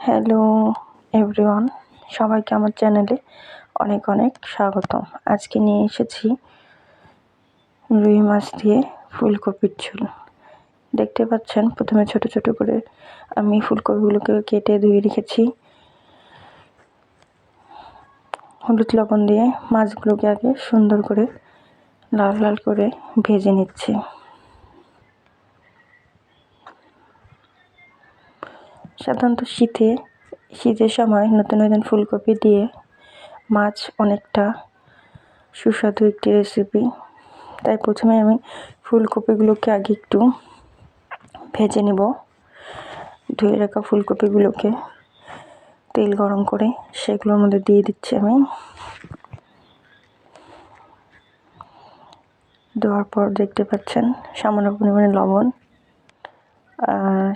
Hello everyone, সবাইকে আমার চ্যানেলে অনেক অনেক স্বাগতম। আজকে নিয়ে এসেছি রুই মাছ দিয়ে ফুলকপির ঝোল। দেখতে পাচ্ছেন, প্রথমে ছোট ছোট করে আমি ফুলকপিগুলোকে কেটে ধুয়ে রেখেছি। হলুদ লবণ দিয়ে মাছগুলোকে আগে সুন্দর করে লাল লাল করে ভেজে নিচ্ছি। সাধারণত শীতের সময় নতুন নতুন ফুলকপি দিয়ে মাছ অনেকটা সুস্বাদু একটি রেসিপি। তাই প্রথমে আমি ফুলকপিগুলোকে আগে একটু ভেজে নেব। ধুয়ে রাখা ফুলকপিগুলোকে তেল গরম করে সেগুলোর মধ্যে দিয়ে দিচ্ছি আমি। দেওয়ার পর দেখতে পাচ্ছেন সামান্য পরিমাণে লবণ,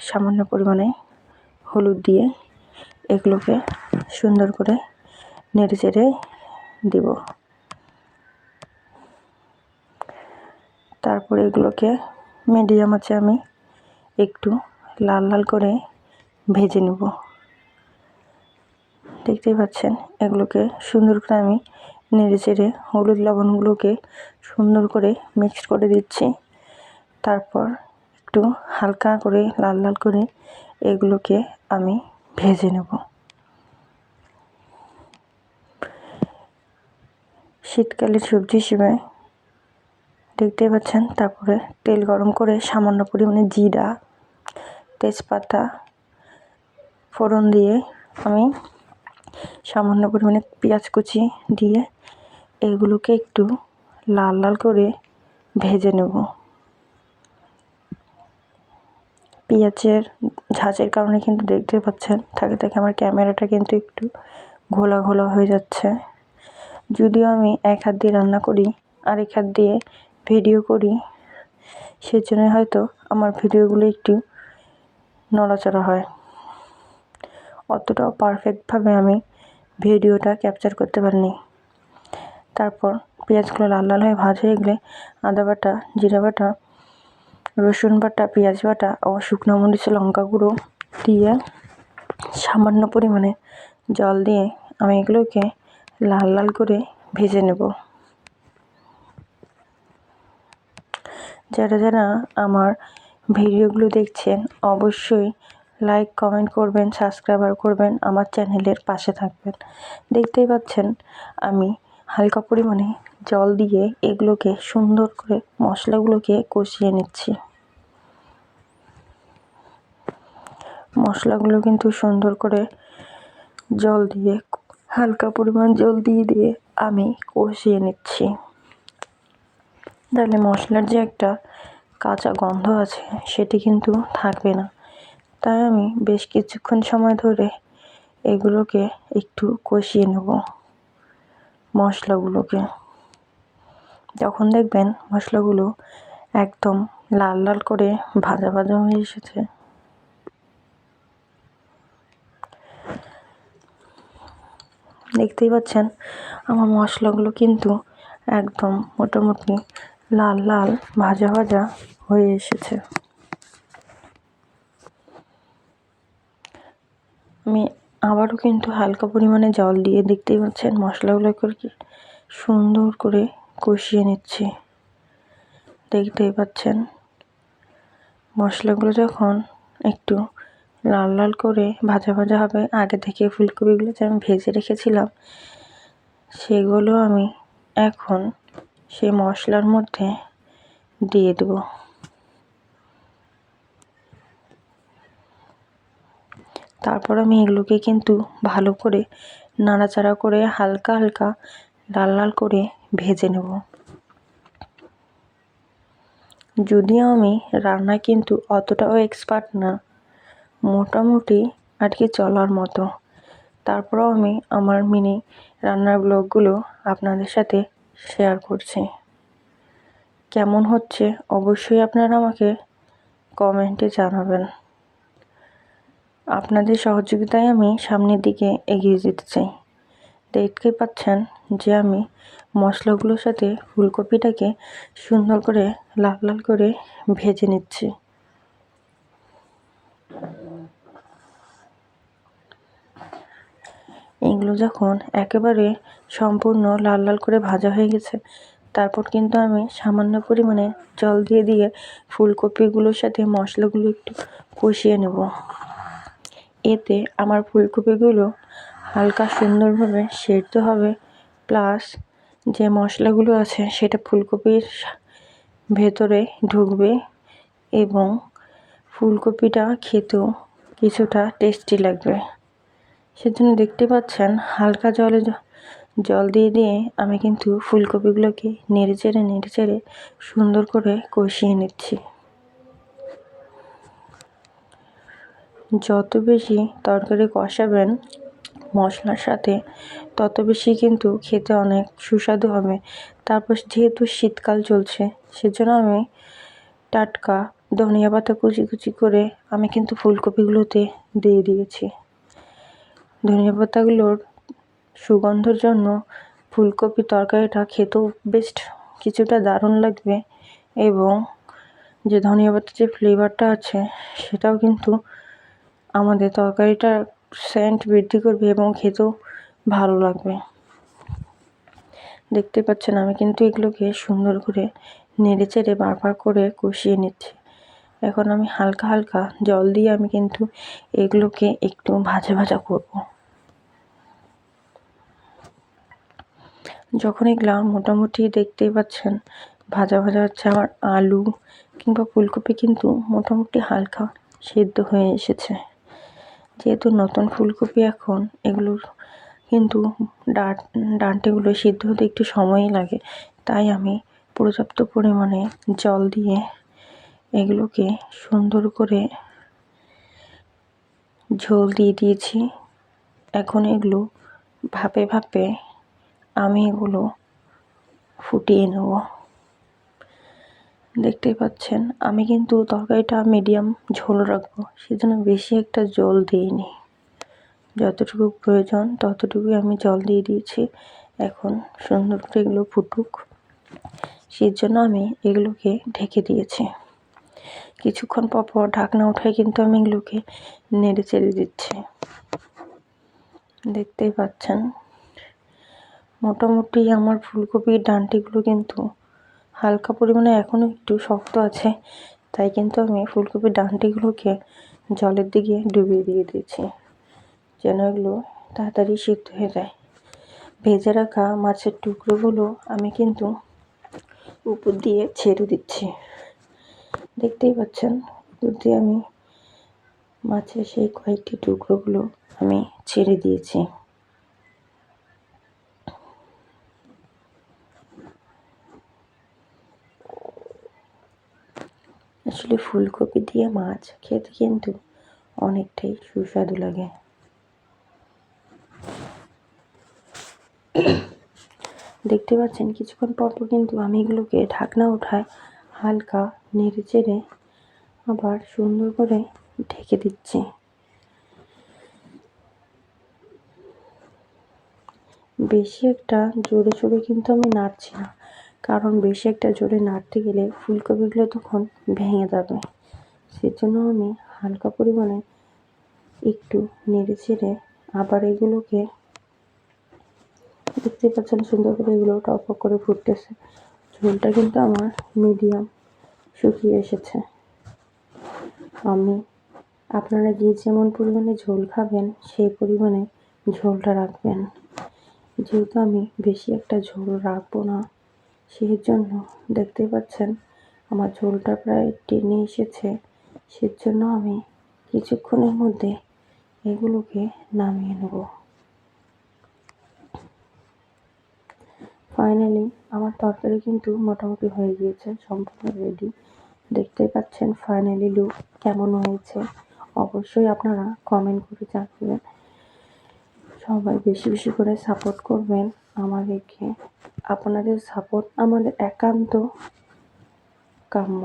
সামান্য পরিমাণে হলুদ দিয়ে এগুলোকে সুন্দর করে নেড়ে চেড়ে দিব। তারপর এগুলোকে মিডিয়াম আঁচে আমি একটু লাল লাল করে ভেজে নেব। দেখতেই পাচ্ছেন, এগুলোকে সুন্দর করে আমি নেড়ে চেড়ে হলুদ লবণগুলোকে সুন্দর করে মিক্স করে দিচ্ছি। তারপর একটু হালকা করে লাল লাল করে এগুলোকে আমি ভেজে নেব। শীতকালের সবজি হিসেবে দেখতে পাচ্ছেন। তারপরে তেল গরম করে সামান্য পরিমাণে জিরা, তেজপাতা ফোড়ন দিয়ে আমি সামান্য পরিমাণে পেঁয়াজ কুচি দিয়ে এগুলোকে একটু লাল লাল করে ভেজে নেব। পেঁয়াজের ঝাঁঝের কারণে কিন্তু দেখতে পাচ্ছেন থাকে থাকে আমার ক্যামেরাটা কিন্তু একটু ঘোলা ঘোলা হয়ে যাচ্ছে। যদিও আমি এক হাত দিয়ে রান্না করি আর এক হাত দিয়ে ভিডিও করি, সেজন্য হয়তো আমার ভিডিওগুলো একটু নড়াচড়া হয়। অতটাও পারফেক্টভাবে আমি ভিডিওটা ক্যাপচার করতে পারিনি। তারপর পেঁয়াজগুলো লাল লাল হয়ে ভাজা হয়ে গেলে আদা বাটা, জিরা বাটা, রসুন বাটা, পেঁয়াজ বাটা ও শুকনো মরিচ, লঙ্কা গুঁড়ো দিয়ে সামান্য পরিমাণে জল দিয়ে আমি এগুলোকে লাল লাল করে ভেজে নেব। যারা যারা আমার ভিডিওগুলো দেখছেন অবশ্যই লাইক, কমেন্ট করবেন, সাবস্ক্রাইব করবেন, আমার চ্যানেলের পাশে থাকবেন। দেখতেই পাচ্ছেন আমি হালকা পরিমাণে জল দিয়ে এগুলোকে সুন্দর করে মশলাগুলোকে কষিয়ে নিচ্ছি। মশলাগুলো কিন্তু সুন্দর করে জল দিয়ে হালকা পরিমাণ জল দিয়ে আমি কষিয়ে নিচ্ছি। তাহলে মশলার যে একটা কাঁচা গন্ধ আছে সেটি কিন্তু থাকবে না। তাই আমি বেশ কিছুক্ষণ সময় ধরে এগুলোকে একটু কষিয়ে নেব মশলাগুলোকে। যখন দেখবেন মশলাগুলো একদম লাল লাল করে ভাজা ভাজা হয়ে এসেছে, দেখতেই পাচ্ছেন আমার মশলাগুলো কিন্তু একদম মোটামুটি লাল লাল ভাজা ভাজা হয়ে এসেছে। আমি আবারও কিন্তু হালকা পরিমাণে জল দিয়ে দেখতেই পাচ্ছেন মশলাগুলোকে সুন্দর করে কষিয়ে নিচ্ছি। দেখতেই পাচ্ছেন মশলাগুলো যখন একটু লাল লাল করে ভাজা ভাজা হবে, আগে থেকে ফুলকপিগুলো যে আমি ভেজে রেখেছিলাম সেগুলো আমি এখন সেই মশলার মধ্যে দিয়ে দেব। তারপর আমি এগুলোকে কিন্তু ভালো করে নাড়াচাড়া করে হালকা হালকা লাল লাল করে ভেজে নেব। যদিও আমি রান্নায় কিন্তু অতটাও এক্সপার্ট না, মোটামুটি আর কি চলার মতো। তারপরেও আমি আমার মিনি রান্নার ব্লগগুলো আপনাদের সাথে শেয়ার করছি। কেমন হচ্ছে অবশ্যই আপনারা আমাকে কমেন্টে জানাবেন। আপনাদের সহযোগিতায় আমি সামনের দিকে এগিয়ে যেতে চাই। দেখতে পাচ্ছেন যে আমি মশলাগুলোর সাথে ফুলকপিটাকে সুন্দর করে লাল লাল করে ভেজে নিচ্ছি। এগুলো যখন একেবারে সম্পূর্ণ লাল লাল করে ভাজা হয়ে গেছে, তারপর কিন্তু আমি সামান্য পরিমাণে জল দিয়ে দিয়ে ফুলকপিগুলোর সাথে মশলাগুলো একটু কষিয়ে নেব। এতে আমার ফুলকপিগুলো হালকা সুন্দরভাবে সেদ্ধ হবে, প্লাস যে মশলাগুলো আছে সেটা ফুলকপির ভেতরে ঢুকবে এবং ফুলকপিটা খেতেও কিছুটা টেস্টি লাগবে। সেজন্য দেখতে পাচ্ছেন হালকা জল দিয়ে দিয়ে আমি কিন্তু ফুলকপিগুলোকে নেড়ে চেড়ে সুন্দর করে কষিয়ে নিচ্ছি। যত বেশি তরকারি কষাবেন মশলার সাথে, তত বেশি কিন্তু খেতে অনেক সুস্বাদু হবে। তারপর যেহেতু শীতকাল চলছে, সেজন্য আমি টাটকা ধনিয়া পাতা কুচি কুচি করে আমি কিন্তু ফুলকপিগুলোতে দিয়ে দিয়েছি। ধনিয়া পাতাগুলোর সুগন্ধের জন্য ফুলকপি তরকারিটা খেতেও বেশ কিছুটা দারুণ লাগবে, এবং যে ধনিয়া পাতার যে ফ্লেভারটা আছে সেটাও কিন্তু আমাদের তরকারিটার সেন্ট বৃদ্ধি করবে এবং খেতেও ভালো লাগবে। দেখতে পাচ্ছেন আমি কিন্তু এগুলোকে সুন্দর করে নেড়ে চেড়ে বারবার করে কষিয়ে নিচ্ছি। এখন আমি হালকা হালকা জল দিয়ে আমি কিন্তু এগুলোকে একটু ভাজা ভাজা করব। যখন এগুলা মোটামুটি দেখতেই পাচ্ছেন ভাজা ভাজা হচ্ছে, আমার আলু কিংবা ফুলকপি কিন্তু মোটামুটি হালকা সেদ্ধ হয়ে এসেছে। যেহেতু নতুন ফুলকপি এখন এগুলোর কিন্তু ডাঁটিগুলো সিদ্ধ হতে একটু সময়ই লাগে, তাই আমি পর্যাপ্ত পরিমাণে জল দিয়ে এগুলোকে সুন্দর করে ঝোল দিয়ে দিয়েছি। এখন এগুলো ভাপে ভাপে আমি এগুলো ফুটিয়ে নেব। দেখতেই পাচ্ছেন আমি কিন্তু তরকারিটা মিডিয়াম ঝোল রাখবো, সেজন্য বেশি একটা জল দিইনি। যতটুকু প্রয়োজন ততটুকুই আমি জল দিয়ে দিয়েছি। এখন সুন্দর করে এগুলো ফুটুক, সেই জন্য আমি এগুলোকে ঢেকে দিয়েছি। কিছুক্ষণ পর ঢাকনা উঠায় কিন্তু আমি এগুলোকে নেড়ে চেড়ে দিচ্ছি। দেখতেই পাচ্ছেন মোটামুটি আমার ফুলকপির ডাঁটিগুলো কিন্তু হালকা পরিমাণে এখনও একটু শক্ত আছে, তাই কিন্তু আমি ফুলকপির ডাঁটিগুলোকে জলের দিকে ডুবিয়ে দিয়ে দিয়েছি যেন এগুলো তাড়াতাড়ি সিদ্ধ হয়ে যায়। ভেজে রাখা মাছের টুকরোগুলো আমি কিন্তু উপর দিয়ে ছেড়ে দিচ্ছি। দেখতেই পাচ্ছেন উপর দিয়ে আমি মাছের সেই কয়েকটি টুকরোগুলো আমি ছেড়ে দিয়েছি। আসলে ফুলকপি দিয়ে মাছ খেতে কিন্তু অনেকটাই সুস্বাদু লাগে। দেখতে পাচ্ছেন কিছুক্ষণ পর কিন্তু আমি এগুলোকে ঢাকনা উঠায় হালকা নেড়ে চেড়ে আবার সুন্দর করে ঢেকে দিচ্ছি। বেশি একটা জোরে জোরে কিন্তু আমি নাড়ছি না, কারণ বেশি একটা জোরে নাড়তে গেলে ফুলকপিগুলো তখন ভেঙে যাবে। সেজন্য আমি হালকা পরিমাণে একটু নেড়ে চেড়ে আবার এগুলোকে, দেখতে পাচ্ছেন সুন্দর করে এগুলো টক করে ফুটতেছে। ঝোলটা কিন্তু আমার মিডিয়াম শুকিয়ে এসেছে। আপনারা যে যেমন পরিমাণে ঝোল খাবেন সেই পরিমাণে ঝোলটা রাখবেন। যেহেতু আমি বেশি একটা ঝোল রাখবো না, সেই জন্য দেখতেই পাচ্ছেন আমার ঝোলটা প্রায় টেনে এসেছে। সেজন্য আমি কিছুক্ষণের মধ্যে এগুলোকে নামিয়ে নেব। ফাইনালি আমার তরকারি কিন্তু মোটামুটি হয়ে গিয়েছে, সম্পূর্ণ রেডি। দেখতেই পাচ্ছেন ফাইনালি লুক কেমন হয়েছে, অবশ্যই আপনারা কমেন্ট করে জানাবেন। সবাই বেশি বেশি করে সাপোর্ট করবেন আমাদেরকে। আপনাদের সাপোর্ট আমাদের একান্ত কাম্য।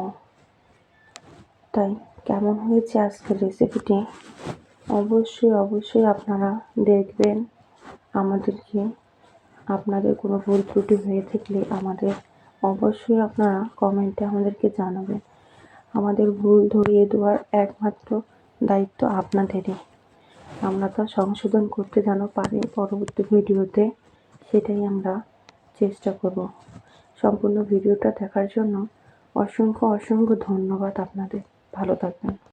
তাই কেমন হয়েছে আজকের রেসিপিটি অবশ্যই আপনারা দেখবেন। আমাদেরকে আপনাদের কোনো ভুল ত্রুটি হয়ে থাকলে অবশ্যই আপনারা কমেন্টে আমাদেরকে জানাবেন। আমাদের ভুল ধরিয়ে দেওয়ার একমাত্র দায়িত্ব আপনাদেরই। আমরা তা সংশোধন করতে যেন পারি পরবর্তী ভিডিওতে, সেটাই আমরা চেষ্টা করব। সম্পূর্ণ ভিডিওটা দেখার জন্য অসংখ্য ধন্যবাদ আপনাদের। ভালো থাকবেন।